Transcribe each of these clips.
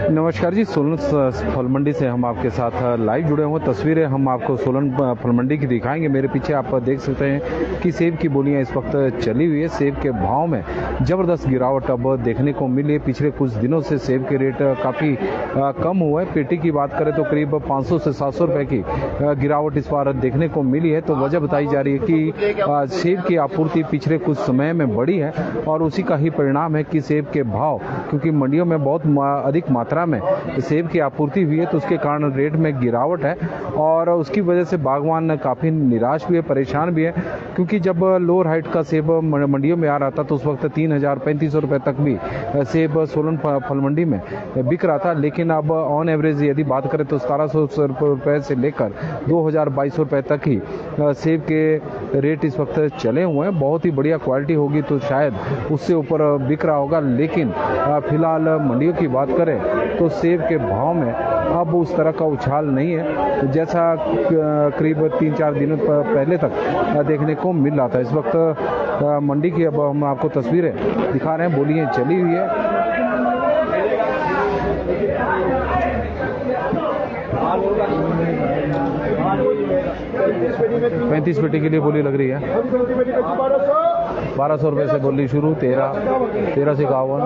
नमस्कार जी, सोलन फल मंडी से हम आपके साथ लाइव जुड़े हुए। तस्वीरें हम आपको सोलन फल मंडी की दिखाएंगे। मेरे पीछे आप देख सकते हैं कि सेब की बोलियां इस वक्त चली हुई है। सेब के भाव में ज़बरदस्त गिरावट अब देखने को मिली है। पिछले कुछ दिनों से सेब के रेट काफ़ी कम हुआ है। पेटी की बात करें तो करीब 500 से 700 रुपये की गिरावट इस बार देखने को मिली है। तो वजह बताई जा रही है कि सेब की आपूर्ति पिछले कुछ समय में बढ़ी है और उसी का ही परिणाम है कि सेब के भाव, क्योंकि मंडियों में बहुत अधिक मात्रा में सेब की आपूर्ति हुई है तो उसके कारण रेट में गिरावट है और उसकी वजह से बागवान काफ़ी निराश भी है, परेशान भी है। क्योंकि जब लोअर हाइट का सेब मंडियों में आ रहा था तो उस वक्त 3,000-3,500 रुपये तक भी सेब सोलन फल मंडी में बिक रहा था। लेकिन अब ऑन एवरेज यदि बात करें तो 1,700 रुपये से लेकर 2,000-2,200 रुपये तक ही सेब के रेट इस वक्त चले हुए हैं। बहुत ही बढ़िया क्वालिटी होगी तो शायद उससे ऊपर बिक रहा होगा। लेकिन फिलहाल मंडियों की बात करें तो सेब के भाव में अब उस तरह का उछाल नहीं है जैसा करीब 3-4 दिनों पहले तक देखने को मिल रहा था। इस वक्त मंडी की अब हम आपको तस्वीरें दिखा रहे हैं। बोलियां चली हुई है। पैंतीस पेटी के लिए बोली लग रही है 1,200 रुपये से बोली शुरू। 13 से 51,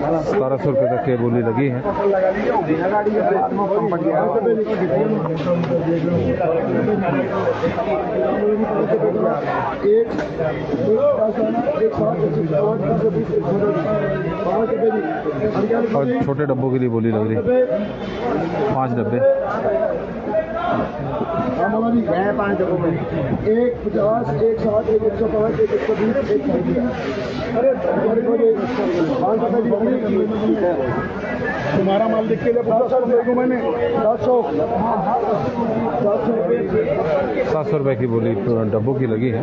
1,700 रुपये तक की बोली लगी है। और छोटे डब्बों के लिए बोली लग रही है 5 डब्बे। 5 डब्बों में 150, 160, 105, 120, अरे तुम्हारा माल देख के 700 मैंने 700 रुपये की बोली डब्बों की लगी है।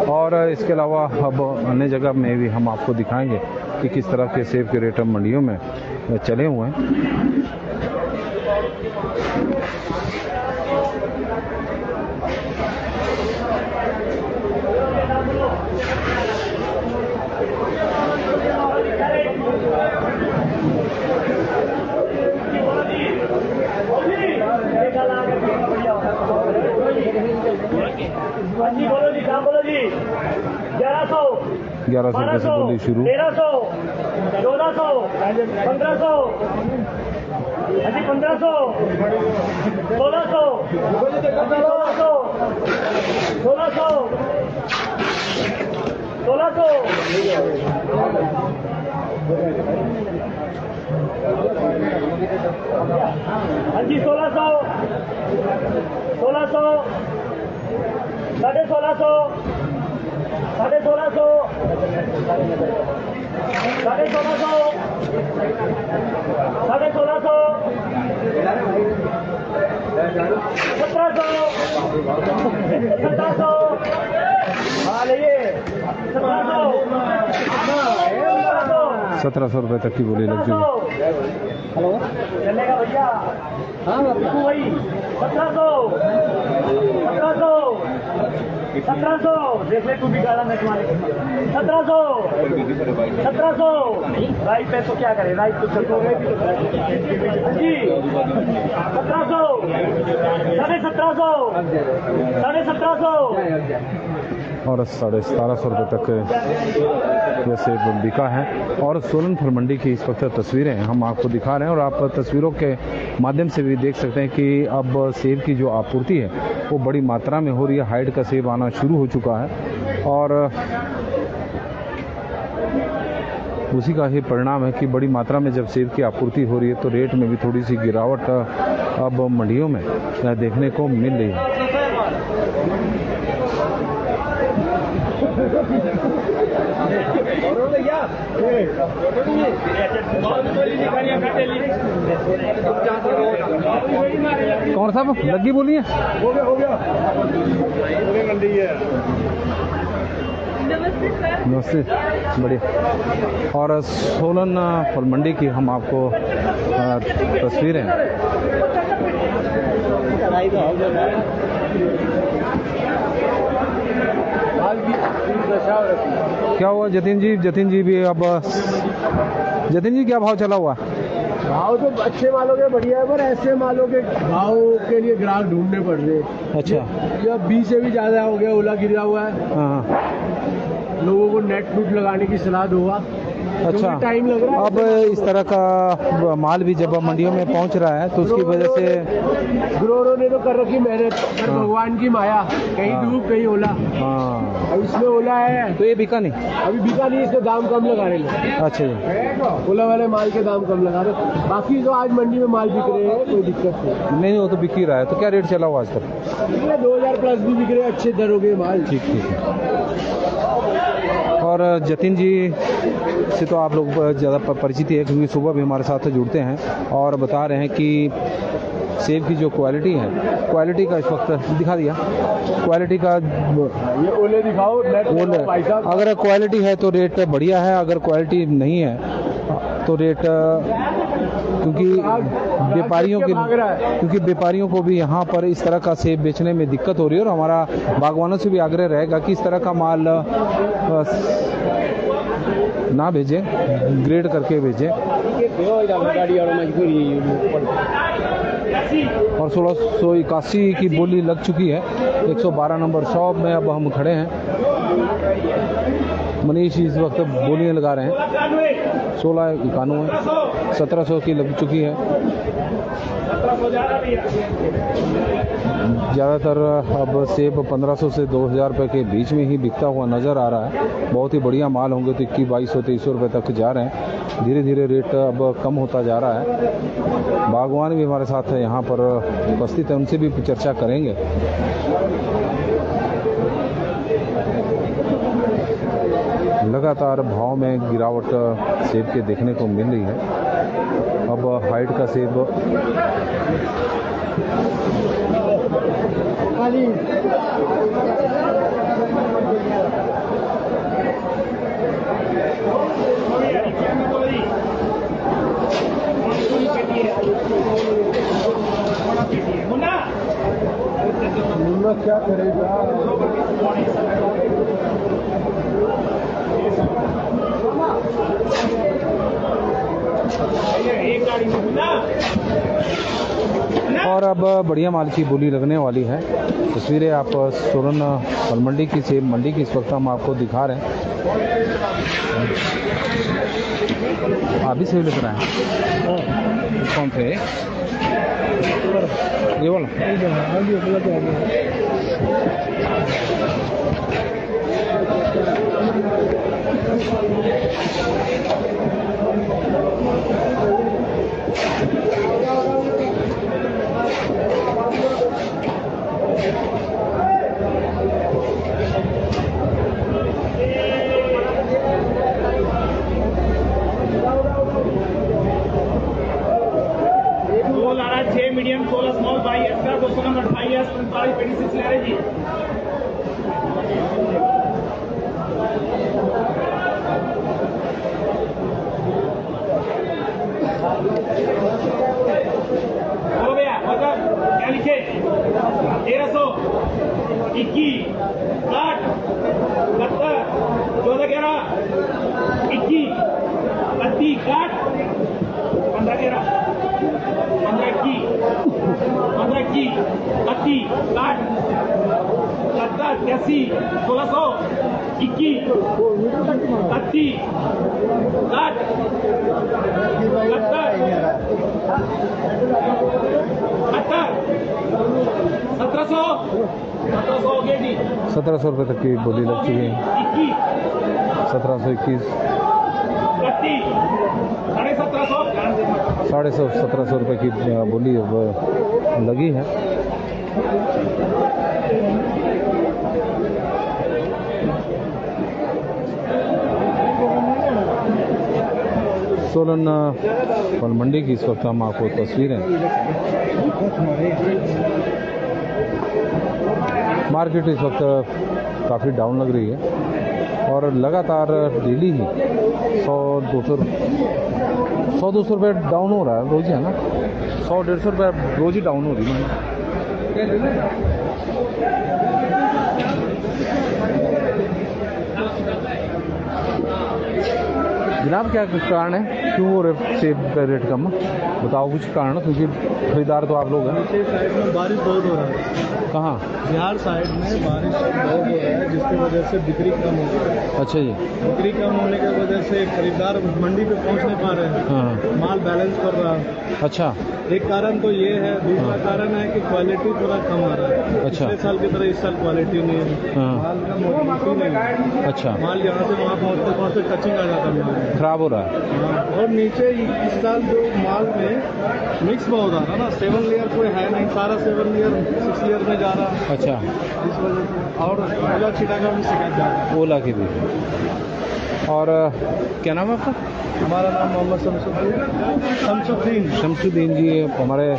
और इसके अलावा अब अन्य जगह में भी हम आपको दिखाएंगे कि किस तरह के सेब के रेट मंडियों में चले हुए हैं। बोलो जी, क्या बोलो जी? 1100 रुपये से बोली शुरू। 1300, 1400, 1500, 1500, 1600, 1600, हाँ जी 1600, 1600, 1650, 1650, 1650, 1700, हाँ लेइए 1700 रुपये तक की बोली लग चुकी। हेलो चलेगा भैया? हाँ भाई 1700 देख ले तू भी गाड़ा में तुम्हारे 1700 राइट पे तो क्या करे, राइट तो चलते हो गए जी 1700, 1750, और 1750 रुपये तक जैसे बिका है। और सोलन फल मंडी की इस वक्त तस्वीरें हम आपको दिखा रहे हैं और आप तस्वीरों के माध्यम से भी देख सकते हैं कि अब सेब की जो आपूर्ति है वो बड़ी मात्रा में हो रही है। हाइट का सेब आना शुरू हो चुका है और उसी का ही परिणाम है कि बड़ी मात्रा में जब सेब की आपूर्ति हो रही है तो रेट में भी थोड़ी सी गिरावट अब मंडियों में देखने को मिल रही है। भैया कौन साहब लग्गी बोली है? हो गया मंडी है। नमस्ते, बढ़िया। और सोलन फल मंडी की हम आपको तस्वीरें क्या हुआ जतिन जी भी अब जतिन जी क्या भाव चला हुआ? भाव तो अच्छे मालों के बढ़िया है, पर ऐसे मालों के भाव के लिए ग्राहक ढूंढने पड़ रहे हैं। अच्छा, या 20 से भी ज्यादा हो गया, ओला गिरा हुआ है। हाँ, लोगों को नेट नूट लगाने की सलाह दूंगा। अच्छा। टाइम लग रहा है। अब इस तरह का माल भी जब मंडियों में पहुंच रहा है तो उसकी वजह से ग्रोरों ने तो कर रखी मेहनत, पर भगवान की माया, कहीं धूप कहीं ओला। हाँ, अब इसमें ओला है तो ये बिका नहीं? अभी बिका नहीं, इसके दाम कम लगा रहे हैं। अच्छा जी, ओला वाले माल के दाम कम लगा रहे। बाकी तो आज मंडी में माल बिक रहे हैं, कोई दिक्कत नहीं। नहीं वो तो बिक ही रहा है। तो क्या रेट चला हुआ आज तक? 2000 प्लस भी बिक रहे हैं, अच्छे दरों के माल। ठीक है। और जतिन जी से तो आप लोग ज़्यादा परिचित है क्योंकि सुबह भी हमारे साथ जुड़ते हैं और बता रहे हैं कि सेब की जो क्वालिटी है, क्वालिटी का इस वक्त दिखा दिया, क्वालिटी का ये ओले दिखाओ, ओले, भाई साहब। अगर क्वालिटी है तो रेट बढ़िया है, अगर क्वालिटी नहीं है तो रेट क्योंकि व्यापारियों को भी यहाँ पर इस तरह का सेब बेचने में दिक्कत हो रही है और हमारा बागवानों से भी आग्रह रहेगा कि इस तरह का माल ना भेजें, ग्रेड करके भेजें। और 1681 की बोली लग चुकी है। 112 नंबर शॉप में अब हम खड़े हैं। मनीष इस वक्त बोलियां लगा रहे हैं। 1691 1700 की लग चुकी है। ज़्यादातर अब सेब 1500 से 2000 रुपये के बीच में ही बिकता हुआ नज़र आ रहा है। बहुत ही बढ़िया माल होंगे तो 2100-2300 रुपये तक जा रहे हैं। धीरे धीरे रेट अब कम होता जा रहा है। बागवान भी हमारे साथ यहाँ पर उपस्थित है, उनसे भी चर्चा करेंगे। लगातार भाव में गिरावट सेब के देखने को मिल रही है। अब हाइट का सेब मुन्ना क्या करेगा? और अब बढ़िया माल की बोली लगने वाली है। तस्वीरें आप सोलन फल मंडी की सेब मंडी की इस वक्त हम आपको दिखा रहे हैं। आप भी सेब लेकर आए? कौन से? ये वाला? मीडियम 16 स्मॉल 22 एक्स्ट्रा 200 नंबर 28 45 26 ले रहे जी। हो गया मतलब क्या लिखे 1300 21 60 70 14 11 21 32 60 15 11 15 की 30 60 70 80 1600 21 30 60 1700 हो गया जी। 1700 रुपये तक की बोली लग चुकी है। 1721 1750 रुपये की बोली अब लगी है। सोलन फल मंडी की इस वक्त हम आपको तस्वीरें, मार्केट इस वक्त काफ़ी डाउन लग रही है और लगातार डेली ही 100-200 रुपये डाउन हो रहा है रोज़ ही, है ना। 100-150 रुपये रोज़ ही डाउन हो रही है। जनाब क्या कारण है, क्यों हो रहे सेब का रेट कम? बताओ कुछ कारण, क्योंकि खरीदार तो आप लोग हैं। नीचे साइड में बारिश बहुत हो रहा है, कहाँ? बिहार साइड में बारिश बहुत हो रहा है, जिसकी वजह से बिक्री कम हो गई। अच्छा जी। बिक्री कम होने की वजह से खरीदार मंडी पे पहुंच नहीं पा रहे हैं, हाँ। माल बैलेंस कर रहा है। अच्छा। एक कारण तो ये है, दूसरा कारण है कि क्वालिटी थोड़ा कम आ रहा है। अच्छा। पिछले साल की तरह इस साल क्वालिटी नहीं है, हाँ। माल का मोटिविटी नहीं है। अच्छा। माल यहाँ से वहाँ पहुँचते टचिंग आ जाता है माल। खराब हो रहा है। हाँ, और नीचे इस साल जो माल में मिक्स बहुत आ रहा है ना, 7 लेयर कोई है नहीं, सारा 7 लेयर 6 लेयर में जा रहा है, अच्छा। इस वजह से। और ओला छिटा का भी शिकायत जा रहा है। ओला की भी। और क्या नाम है आपका? हमारा नाम मोहम्मद शमसुद्दीन जी हमारे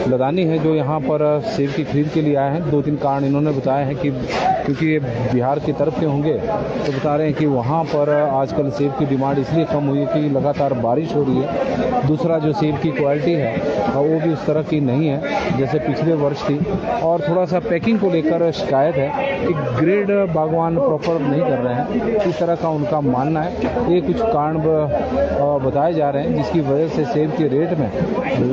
लदानी हैं जो यहाँ पर सेब की खरीद के लिए आए हैं। 2-3 कारण इन्होंने बताए हैं कि क्योंकि ये बिहार की तरफ के होंगे तो बता रहे हैं कि वहाँ पर आजकल सेब की डिमांड इसलिए कम हुई है कि लगातार बारिश हो रही है। दूसरा जो सेब की क्वालिटी है वो भी उस तरह की नहीं है जैसे पिछले वर्ष थी, और थोड़ा सा पैकिंग को लेकर शिकायत है कि ग्रेड बागवान प्रॉपर नहीं कर रहे हैं, इस तरह का उनका मानना है। ये कुछ कारण बताए जा रहे हैं जिसकी वजह से सेब के रेट में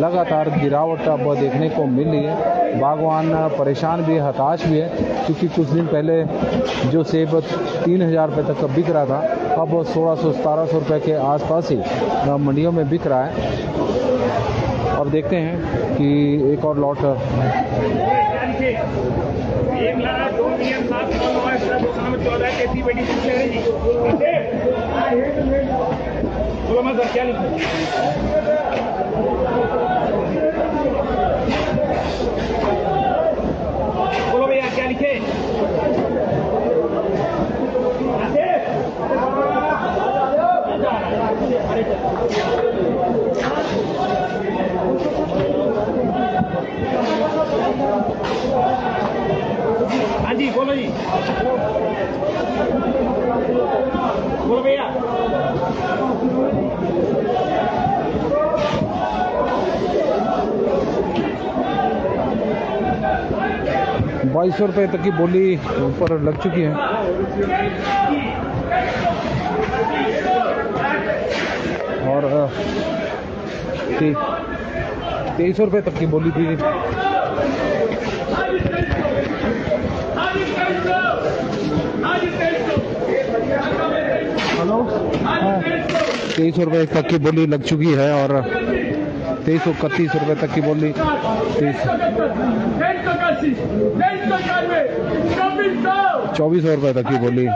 लगातार गिरावट अब देखने को मिल रही है। बागवान परेशान भी है, हताश भी है, क्योंकि कुछ दिन पहले जो सेब 3000 रुपये तक का बिक रहा था अब 1600-1700 रुपये के आसपास ही मंडियों में बिक रहा है। और देखते हैं कि एक और लॉट 1,02,7,9,14 बेटी बोलो मैं सर क्या लिखूं? बोलो भैया क्या लिखे? 2200 रुपये तक की बोली ऊपर लग चुकी है। और 2300 रुपये तक की बोली थी। हेलो, 2300 रुपये तक की बोली लग चुकी है और 2331 रुपये तक की बोली 2400 रुपये तक की बोली।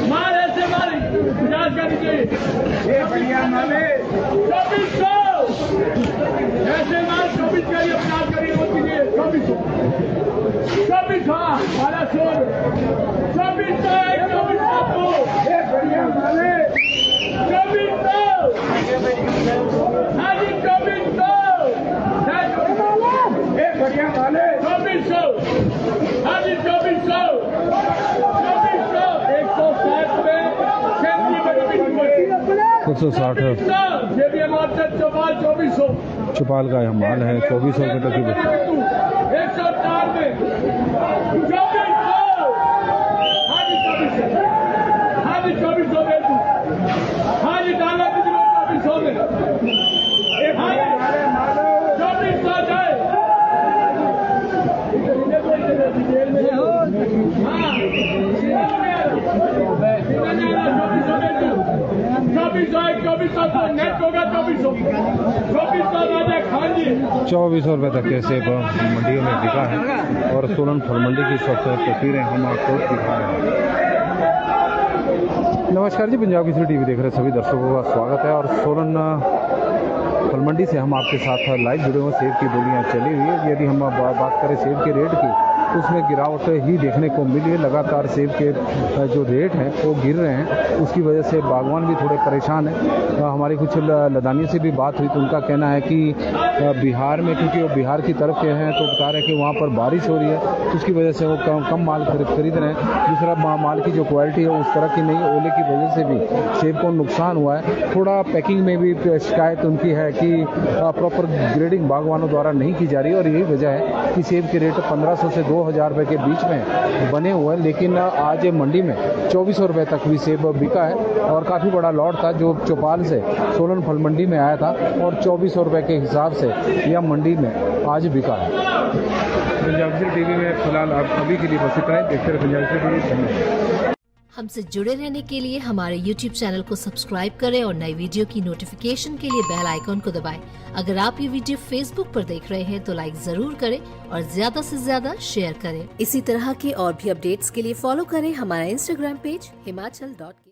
माल ऐसे माल 50 का नीचे बढ़िया माल है 2400 ऐसे माल 24 का ये 50 का ये 2400 वाला 2400 आपको ये बढ़िया माल है 2400 हाँ जी 2400 ये बढ़िया माल है 2400 हाँ जी 2400 160 चौपाल का यह माल है 2400 रुपये तक की। 104 में 2400 हाँ जी 2400 में हाँ जी डाला 2400 में 2400 जाए नेट होगा 2400 रुपये तक के सेब मंडियों में बिका है और सोलन फल मंडी की सब तस्वीरें हम आपको दिखा रहे हैं। नमस्कार जी, पंजाब केसरी टीवी देख रहे सभी दर्शकों का स्वागत है। और सोलन फल फलमंडी से हम आपके साथ लाइव जुड़े हुए। सेब की बोलियां चली हुई है। यदि हम बात करें सेब के रेट की तो उसमें गिरावट ही देखने को मिली है। लगातार सेब के जो रेट हैं वो गिर रहे हैं, उसकी वजह से बागवान भी थोड़े परेशान हैं। हमारी कुछ लदानियों से भी बात हुई तो उनका कहना है कि बिहार में, क्योंकि वो बिहार की तरफ के हैं, तो बता रहे हैं कि वहाँ पर बारिश हो रही है, तो उसकी वजह से वो कम माल खरीद रहे हैं। दूसरा, माल की जो क्वालिटी है उस तरह की नहीं है। ओले की वजह से भी सेब को नुकसान हुआ है। थोड़ा पैकिंग में भी शिकायत उनकी है कि प्रॉपर ग्रेडिंग बागवानों द्वारा नहीं की जा रही है, और यही वजह है कि सेब के रेट 1500 से 2000 रुपये के बीच में बने हुए हैं। लेकिन आज मंडी में 2400 रुपये तक भी सेब बिका है, और काफ़ी बड़ा लॉट था जो चौपाल से सोलन फल मंडी में आया था, और 2400 रुपये के हिसाब से यह मंडी में आज बिका है। पंजाब टीवी में फिलहाल आप अभी के लिए बस इतना ही। देखते रहे पंजाब टीवी। धन्यवाद। हमसे जुड़े रहने के लिए हमारे YouTube चैनल को सब्सक्राइब करें और नई वीडियो की नोटिफिकेशन के लिए बेल आइकॉन को दबाएं। अगर आप ये वीडियो Facebook पर देख रहे हैं तो लाइक जरूर करें और ज्यादा से ज्यादा शेयर करें। इसी तरह के और भी अपडेट्स के लिए फॉलो करें हमारा Instagram पेज himachal.ke।